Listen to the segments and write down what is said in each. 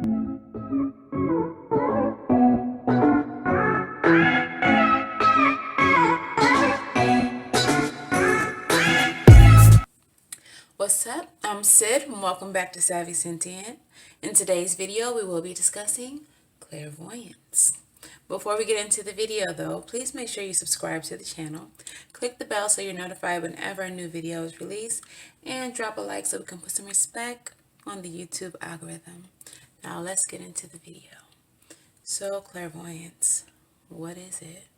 What's up? I'm Sid and welcome back to Savvy Sentient. In today's video, we will be discussing clairvoyance. Before we get into the video though, please make sure you subscribe to the channel, click the bell so you're notified whenever a new video is released, and drop a like so we can put some respect on the YouTube algorithm. Now let's get into the video. So clairvoyance, what is it?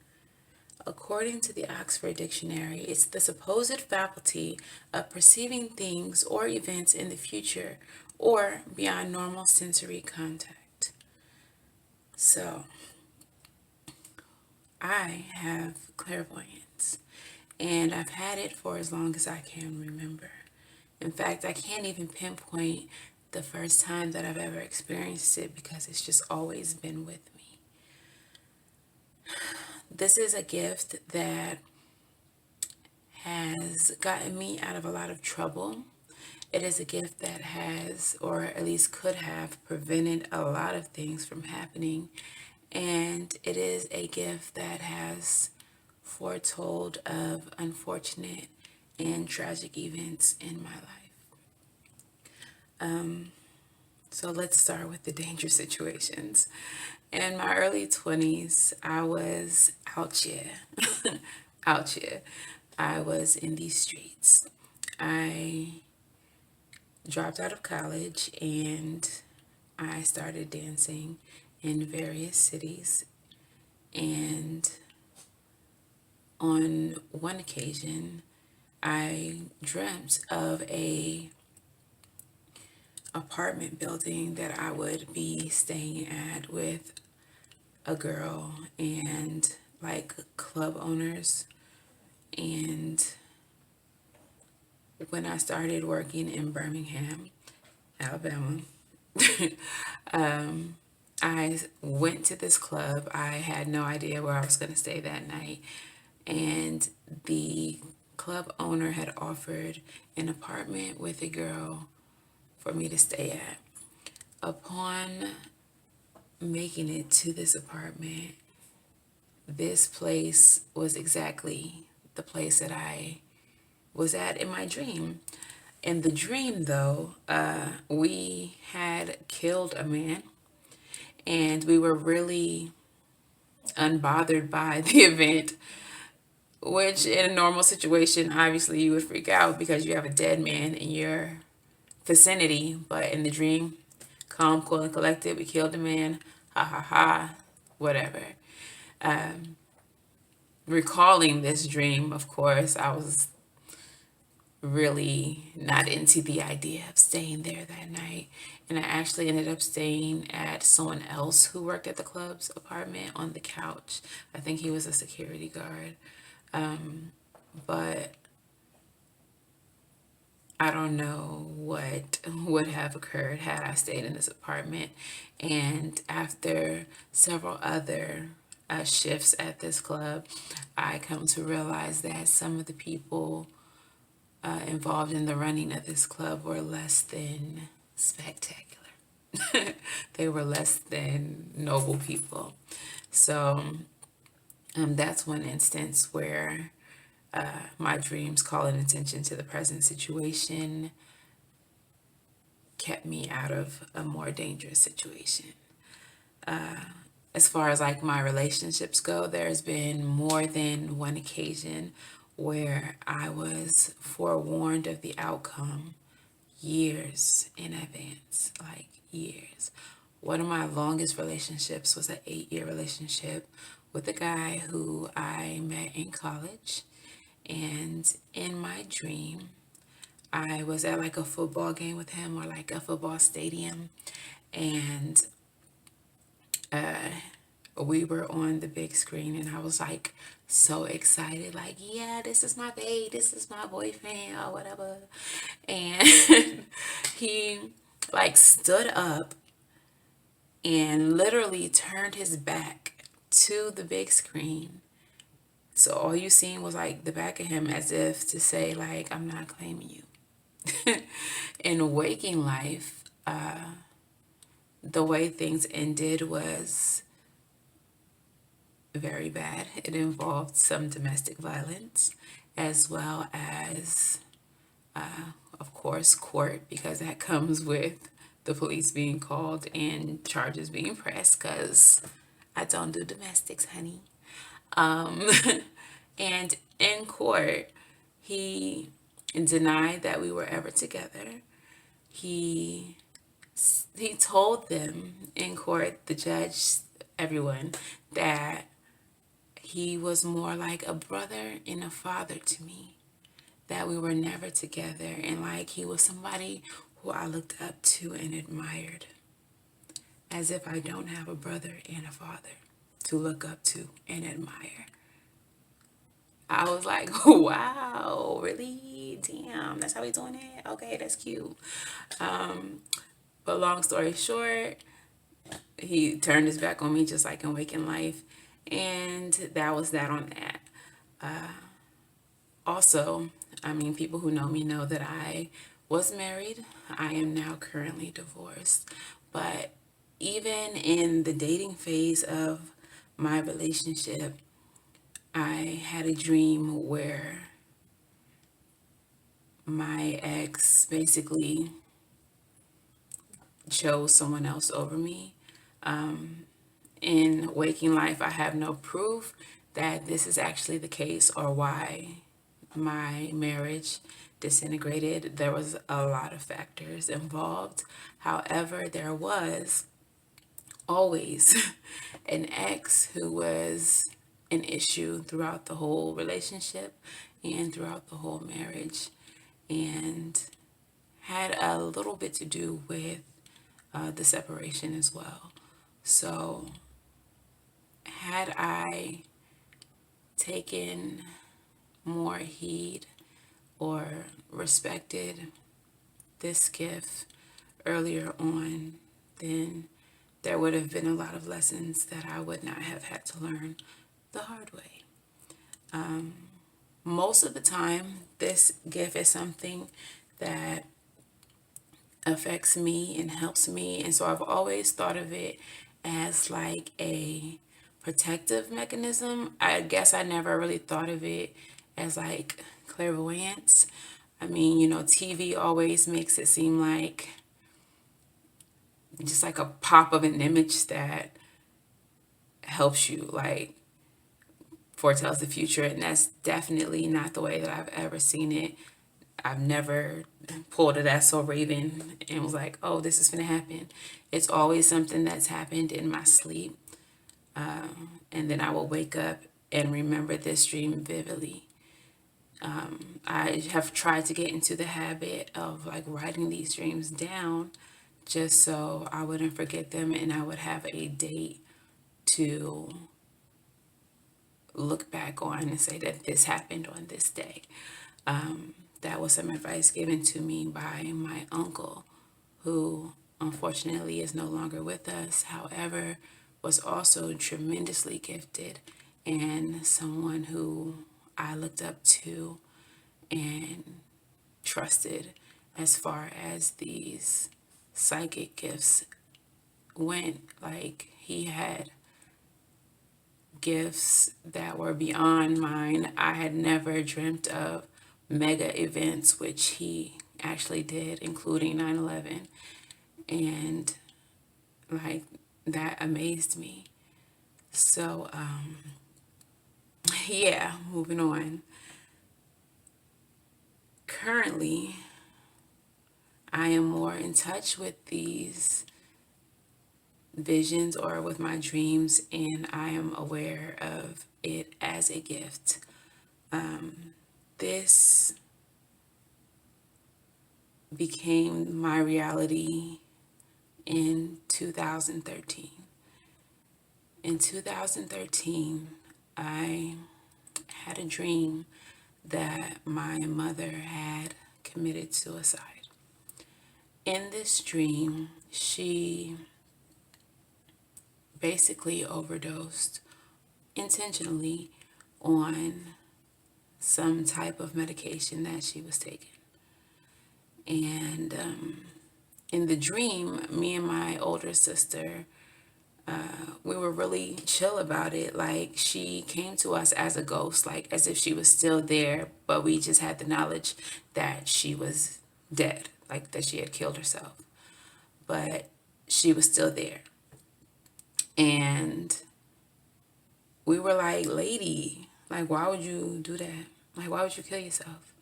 According to the Oxford Dictionary, it's the supposed faculty of perceiving things or events in the future or beyond normal sensory contact. So, I have clairvoyance, and I've had it for as long as I can remember. In fact, I can't even pinpoint the first time that I've ever experienced it because it's just always been with me. This is a gift that has gotten me out of a lot of trouble. It is a gift that has, or at least could have, prevented a lot of things from happening. And it is a gift that has foretold of unfortunate and tragic events in my life. So let's start with the dangerous situations. In my early 20s, I was out here. out here. I was in these streets. I dropped out of college and I started dancing in various cities. And on one occasion, I dreamt of a apartment building that I would be staying at with a girl and like club owners. And when I started working in Birmingham, Alabama, I went to this club. I had no idea where I was going to stay that night. And the club owner had offered an apartment with a girl for me to stay at. Upon making it to this apartment, this place was exactly the place that I was at in my dream. In the dream, though, we had killed a man and we were really unbothered by the event, which in a normal situation, obviously you would freak out because you have a dead man in your vicinity. But in the dream, calm, cool, and collected, we killed a man, ha ha ha, whatever. Recalling this dream, of course, I was really not into the idea of staying there that night. And I actually ended up staying at someone else who worked at the club's apartment on the couch. I think he was a security guard. But I don't know what would have occurred had I stayed in this apartment. And after several other shifts at this club, I come to realize that some of the people involved in the running of this club were less than spectacular. They were less than noble people. So that's one instance where my dreams calling attention to the present situation kept me out of a more dangerous situation. As far as like my relationships go, there's been more than one occasion where I was forewarned of the outcome years in advance, like years. One of my longest relationships was an 8-year relationship with a guy who I met in college. And in my dream, I was at like a football game with him or like a football stadium. And we were on the big screen and I was like so excited, like, yeah, this is my babe, this is my boyfriend or whatever. And he like stood up and literally turned his back to the big screen. So all you seen was like the back of him as if to say like, I'm not claiming you. In waking life, the way things ended was very bad. It involved some domestic violence, as well as, of course, court, because that comes with the police being called and charges being pressed, because I don't do domestics, honey. Um, and in court, he denied that we were ever together. He he told them in court, the judge, everyone, that he was more like a brother and a father to me, that we were never together, and like he was somebody who I looked up to and admired, as if I don't have a brother and a father to look up to and admire. I was like, wow, really? Damn, that's how we doing it? Okay, that's cute. But long story short, he turned his back on me just like in Waking Life. And that was that on that. Also, I mean, people who know me know that I was married. I am now currently divorced. But even in the dating phase of my relationship, I had a dream where my ex basically chose someone else over me. In Waking Life, I have no proof that this is actually the case or why my marriage disintegrated. There was a lot of factors involved. However, there was always an ex who was an issue throughout the whole relationship and throughout the whole marriage, and had a little bit to do with the separation as well. So, had I taken more heed or respected this gift earlier on, then there would have been a lot of lessons that I would not have had to learn the hard way. Most of the time, this gift is something that affects me and helps me. And so I've always thought of it as like a protective mechanism. I guess I never really thought of it as like clairvoyance. I mean, TV always makes it seem like just like a pop of an image that helps you, like foretells the future. And that's definitely not the way that I've ever seen it. I've never pulled it as so Raven and was like, oh, this is going to happen. It's always something that's happened in my sleep. And then I will wake up and remember this dream vividly. I have tried to get into the habit of like writing these dreams down just so I wouldn't forget them and I would have a date to look back on and say that this happened on this day. That was some advice given to me by my uncle, who unfortunately is no longer with us. However, was also tremendously gifted and someone who I looked up to and trusted as far as these psychic gifts went. Like, he had gifts that were beyond mine. I had never dreamt of mega events, which he actually did, including 9/11. And like, that amazed me. So, yeah, moving on. Currently, I am more in touch with these visions or with my dreams, and I am aware of it as a gift. This became my reality in 2013. In 2013, I had a dream that my mother had committed suicide. In this dream, she basically overdosed intentionally on some type of medication that she was taking. And in the dream, me and my older sister, we were really chill about it. Like, she came to us as a ghost, like as if she was still there, but we just had the knowledge that she was dead, like that she had killed herself. But she was still there. And we were like, lady, like, why would you do that? Like, why would you kill yourself?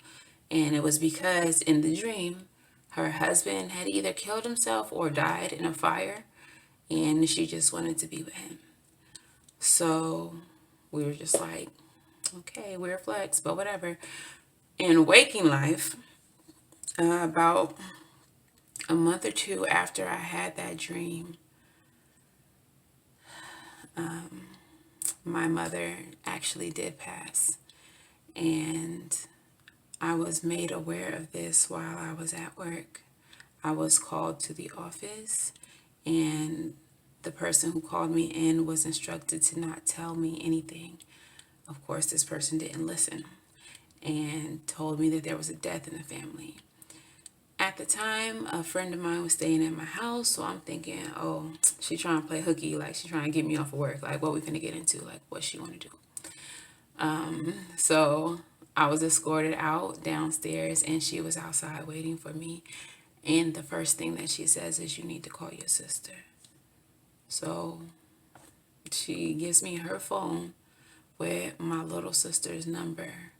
And it was because in the dream, her husband had either killed himself or died in a fire, and she just wanted to be with him. So we were just like, okay, we're flex, but whatever. In waking life, about a month or two after I had that dream, my mother actually did pass. And I was made aware of this while I was at work. I was called to the office, and the person who called me in was instructed to not tell me anything. Of course, this person didn't listen and told me that there was a death in the family. At the time, a friend of mine was staying at my house, so I'm thinking, oh, she's trying to play hooky, like she's trying to get me off of work, like what we finna get into, like what she want to do. So I was escorted out downstairs, and she was outside waiting for me. And the first thing that she says is, you need to call your sister. So she gives me her phone with my little sister's number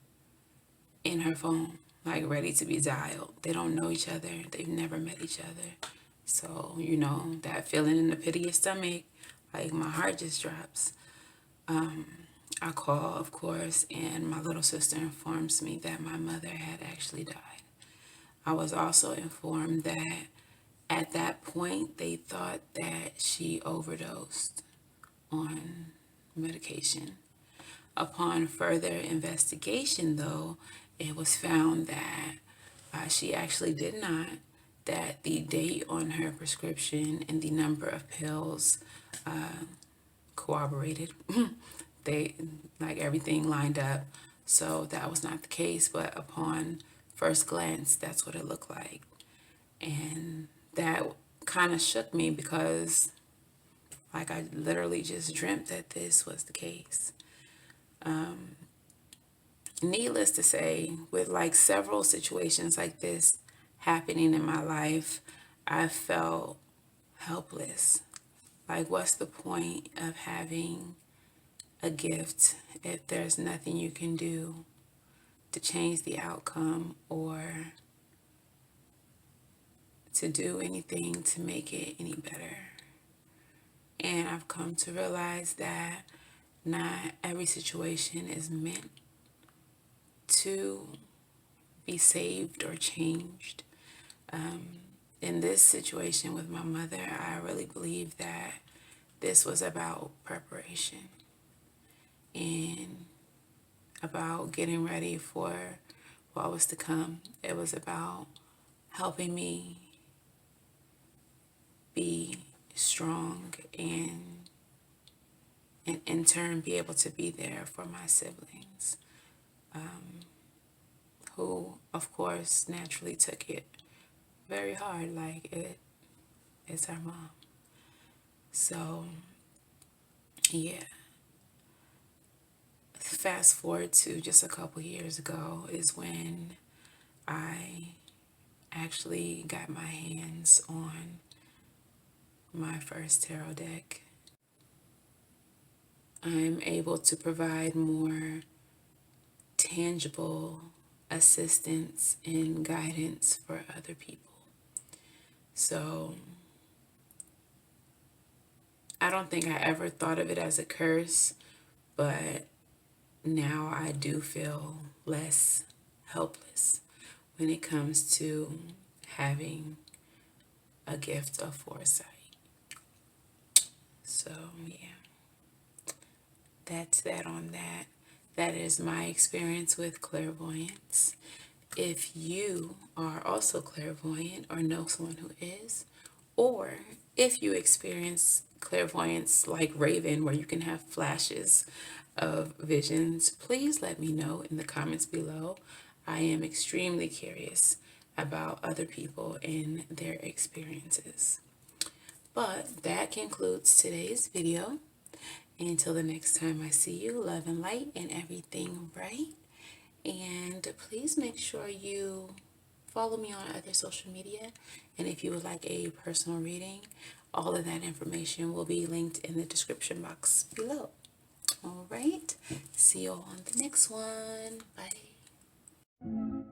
in her phone, like ready to be dialed. They don't know each other. They've never met each other. So, you know, that feeling in the pit of your stomach, like my heart just drops. I call, of course, and my little sister informs me that my mother had actually died. I was also informed that at that point, they thought that she overdosed on medication. Upon further investigation, though, it was found that she actually did not, that the date on her prescription and the number of pills corroborated. They, like, everything lined up. So that was not the case, but upon first glance, that's what it looked like. And that kind of shook me because, like, I literally just dreamt that this was the case. Needless to say, with like several situations like this happening in my life, I felt helpless. Like, what's the point of having a gift if there's nothing you can do to change the outcome or to do anything to make it any better? And I've come to realize that not every situation is meant to be saved or changed. In this situation with my mother, I really believe that this was about preparation and about getting ready for what was to come. It was about helping me be strong and in turn be able to be there for my siblings, who of course naturally took it very hard, like it's our mom. So yeah, fast forward to just a couple years ago is when I actually got my hands on my first tarot deck. I'm able to provide more tangible assistance and guidance for other people. So I don't think I ever thought of it as a curse, but now I do feel less helpless when it comes to having a gift of foresight. So yeah, that's that on that. That is my experience with clairvoyance. If you are also clairvoyant or know someone who is, or if you experience clairvoyance like Raven, where you can have flashes of visions, please let me know in the comments below. I am extremely curious about other people and their experiences. But that concludes today's video. Until the next time I see you, love and light and everything bright. And please make sure you follow me on other social media. And if you would like a personal reading, all of that information will be linked in the description box below. All right. See you all on the next one. Bye.